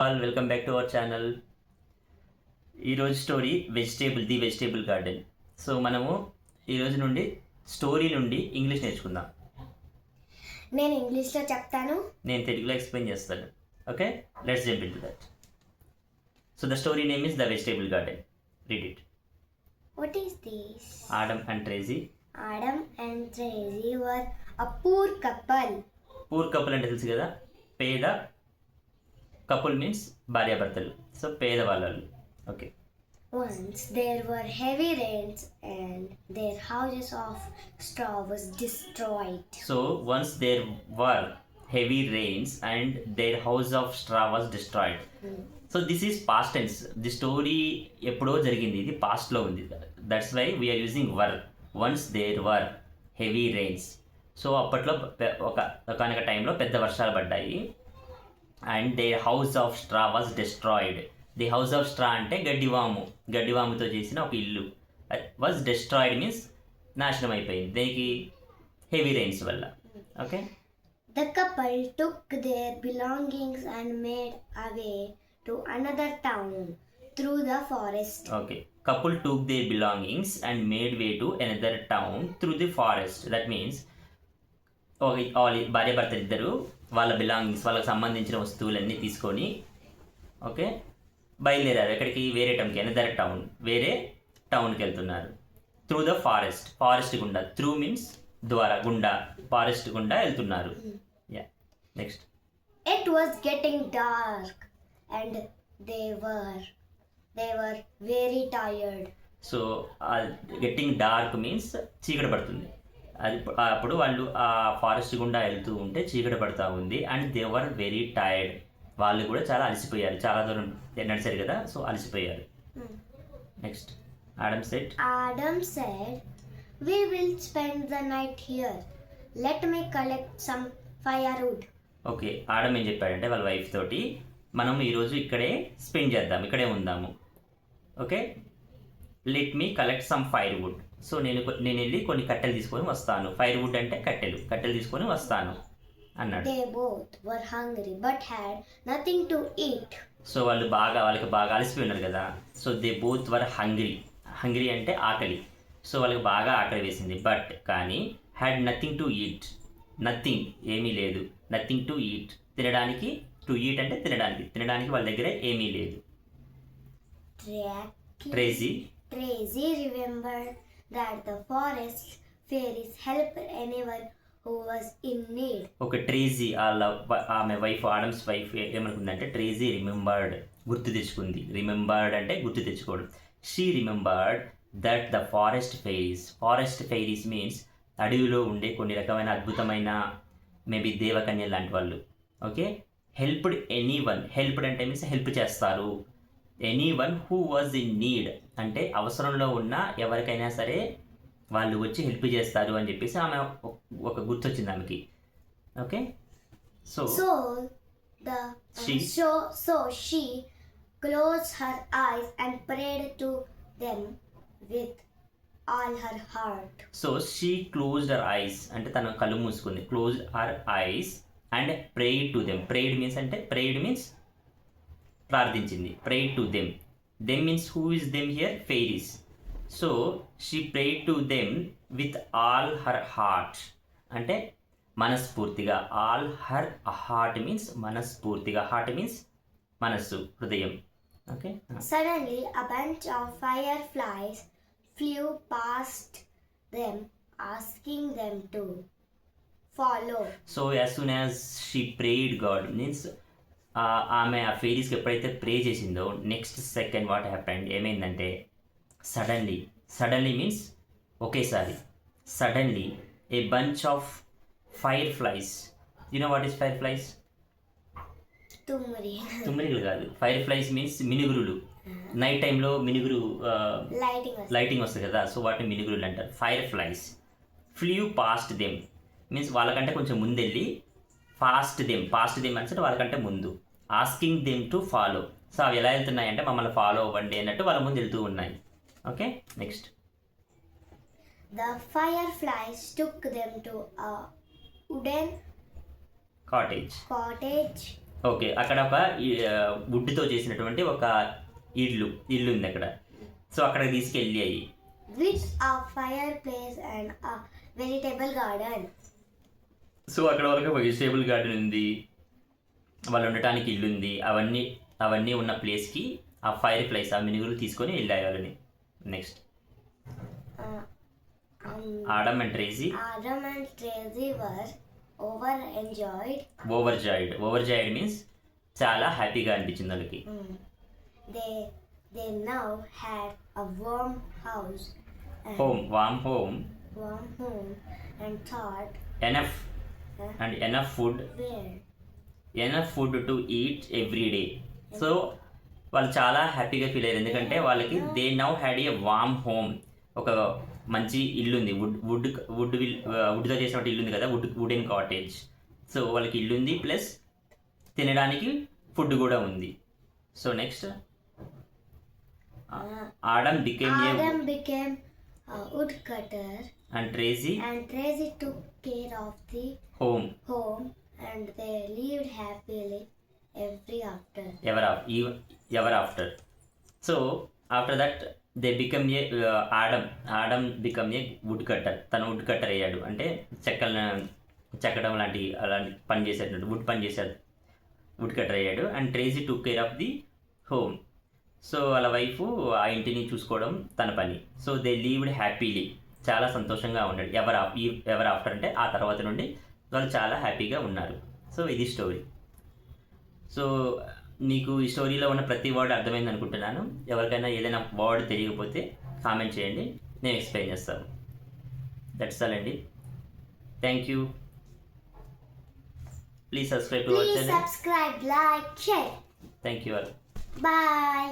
All welcome back to our channel. ఈరోజు story the vegetable garden. So మనము ఈరోజు నుండి స్టోరీ నుండి ఇంగ్లీష్ నేర్చుకుందాం. నేను ఇంగ్లీష్లో చెప్తాను, నేను తెలుగులో ఎక్స్ప్లెయిన్ చేస్తాను. Okay, let's jump into that. So the story name is the vegetable garden. Read it. What is this? Adam and Tracy. Adam and Tracy were a poor couple. Poor couple అంటే తెలుసు కదా, పేద. Couple means భార్యాభర్తలు. So పేదవాళ్ళు. Okay. Once there were heavy rains and their houses of straw was destroyed. So once there were heavy rains and their house of straw was destroyed. So this is past tense. The story ఎప్పుడో జరిగింది, ఇది పాస్ట్లో ఉంది. That's why we are using were. Once there were heavy rains. సో అప్పట్లో ఒకనొక టైంలో పెద్ద వర్షాలు పడ్డాయి. And they house of straw was destroyed. The house of straw అంటే గడ్డివాముతో చేసిన ఒక ఇల్లు వాజ్ డిస్ట్రాయిడ్ మీన్స్ నాశనం అయిపోయింది. దీనికి హెవీ రెయిన్స్ వల్ల. Okay. The couple took their belongings and made away to another town through the forest. Okay. Couple took there belongings and made way to another town through the forest. That means భార్యాభర్తలు ఇద్దరు వాళ్ళ belongings, వాళ్ళకి సంబంధించిన వస్తువులన్నీ తీసుకొని okay బయలుదేరారు. ఎక్కడికి? వేరే టౌన్కి, అనదర్ టౌన్, వేరే టౌన్కి వెళ్తున్నారు. త్రూ ద ఫారెస్ట్ గుండా. త్రూ మీన్స్ ద్వారా, గుండా, ఫారెస్ట్ గుండా వెళ్తున్నారు. Yeah, next. It was getting dark and they were very tired. So getting dark means చీకటి పడుతుంది. అది అప్పుడు వాళ్ళు ఆ ఫారెస్ట్ గుండా వెళ్తూ ఉంటే చీకటి పడుతూ ఉంది. And they were very tired. వాళ్ళు కూడా చాలా అలసిపోయారు, చాలా దూరం నడిచారు కదా, సో అలసిపోయారు. Next. Adam said, we will spend the night here. Let me collect some firewood. Okay. Adam ఏం చెప్పాడంటే వాళ్ళ వైఫ్ తోటి, మనం ఈరోజు ఇక్కడే స్పెండ్ చేద్దాం, ఇక్కడే ఉందాము. Okay. Let me collect some firewood. So నేను వెళ్ళి కొన్ని కట్టెలు తీసుకొని వస్తాను. ఫైర్వుడ్ అంటే కట్టెలు తీసుకొని వస్తాను అన్నాడు. They both were hungry but had nothing to eat. So వాళ్ళకి బాగా అలసిపోయి ఉన్నారు కదా. So they both were hungry అంటే ఆకలి. సో వాళ్ళకి బాగా ఆకలి వేసింది. బట్ కానీ had nothing to eat. Nothing ఏమీ లేదు. నథింగ్ టు ఈట్ తినడానికి. టు ఈట్ అంటే తినడానికి వాళ్ళ దగ్గర ఏమీ లేదు. Tracy remembered that the forest fairies helped anyone who was in need. ఒక ట్రేజీ ఆమె వైఫ్, ఆడమ్స్ వైఫ్ ఏమనుకుందంటే, ట్రేజీ గుర్తు తెచ్చుకుంది. రిమెంబర్డ్ అంటే గుర్తు తెచ్చుకోవడం. She remembered that the forest fairies means అడవిలో ఉండే కొన్ని రకమైన అద్భుతమైన మేబీ దేవకన్య లాంటి వాళ్ళు. ఓకే. Helped anyone. హెల్ప్డ్ అంటే మీన్స్ హెల్ప్ చేస్తారు. Anyone who was in need అంటే అవసరంలో ఉన్న ఎవరికైనా సరే వాళ్ళు వచ్చి హెల్ప్ చేస్తారు అని చెప్పేసి ఆమె ఒక గుర్తొచ్చింది ఆమెకి. Okay. So she closed her eyes and prayed to them with all her heart. So she closed her eyes అంటే తన కళ్ళు మూసుకుంది. Closed her eyes and prayed to them. Prayed means ప్రార్థించింది. Prayed to them. Them means who is them here? Fairies. So she prayed to them with all her heart అంటే మనస్ఫూర్తిగా. All her heart means మనస్ఫూర్తిగా. Heart means మనస్సు, హృదయం. Okay. Suddenly a bunch of fireflies flew past them, asking them to follow. So as soon as she prayed God means ఆమె ఆ ఫెయిరీస్కి ఎప్పుడైతే pray చేసిందో నెక్స్ట్ సెకండ్ వాట్ హ్యాపెండ్, ఏమైందంటే suddenly means ఒకేసారి. Suddenly a bunch of fireflies. You know what is fireflies? తుమ్మిరిలు కాదు. Fireflies means మినుగురులు. నైట్ టైంలో మినుగురు లైటింగ్ వస్తుంది కదా, సో వాటిని మినుగురులు అంటారు. Fireflies flew past them means వాళ్ళకంటే కొంచెం ముందెళ్ళి, పాస్ట్ దెమ్ అంటే వాళ్ళకంటే ముందు. Asking them to follow. So అవి ఎలా వెళ్తున్నాయి అంటే మమ్మల్ని ఫాలో అవ్వండి అన్నట్టు వాళ్ళ ముందు వెళ్తూ ఉన్నాయి. Okay. Next. The fireflies took them to a wooden cottage okay, అక్కడ ఒక వుడ్తో చేసినటువంటి ఒక ఇల్లు ఉంది అక్కడ. సో అక్కడికి తీసుకెళ్ళి అయ్యి with a fireplace and a vegetable garden. So అక్కడ వరకు వెజిటేబుల్ గార్డెన్ ఉంది, వాళ్ళు ఉండటానికి ఇల్లు ఉంది, అవన్నీ ఉన్న ప్లేస్కి ఆ ఫైర్ ప్లేస్ ఆ మినుగులు తీసుకొని వెళ్ళాయి వాళ్ళని. Next Adam and Tracy were overjoyed. Overjoyed means చాలా హ్యాపీగా అనిపించింది వాళ్ళకి. They now had a warm house and warm home and thought enough food to eat every day. So వాళ్ళు చాలా హ్యాపీగా ఫీల్ అయ్యారు, ఎందుకంటే వాళ్ళకి they now had a warm home, ఒక మంచి ఇల్లు ఉంది, వుడ్తో చేసినట్టు ఇల్లు ఉంది కదా, వుడెన్ కాటేజ్. సో వాళ్ళకి ఇల్లు ఉంది ప్లస్ తినడానికి ఫుడ్ కూడా ఉంది. So next Adam became a woodcutter and Tracy took care of the home and they lived happily ever after. So after that they become Adam become a woodcutter. తను would cutter అయ్యాడు, అంటే చెక్కడం అలాంటి పని చేసేటట్టు would పని చేశాడు, would cutter అయ్యాడు. And Tracy took care of the home. So వాళ్ళ వైఫ్ ఆ ఇంటిని చూసుకోవడం తన పని. సో దే లీవ్డ్ హ్యాపీలీ, చాలా సంతోషంగా ఉన్నాడు. ఎవర్ ఆఫ్టర్ అంటే ఆ తర్వాత నుండి వాళ్ళు చాలా హ్యాపీగా ఉన్నారు. సో ఇది స్టోరీ. సో నీకు ఈ స్టోరీలో ఉన్న ప్రతి వర్డ్ అర్థమైంది అనుకుంటున్నాను. ఎవరికైనా ఏదైనా వర్డ్ తెలియకపోతే కామెంట్ చేయండి, నేను ఎక్స్ప్లెయిన్ చేస్తాను. దట్స్ ఆల్ అండి. Thank you. Please subscribe to our channel. Subscribe, like, share. Thank you all. Bye.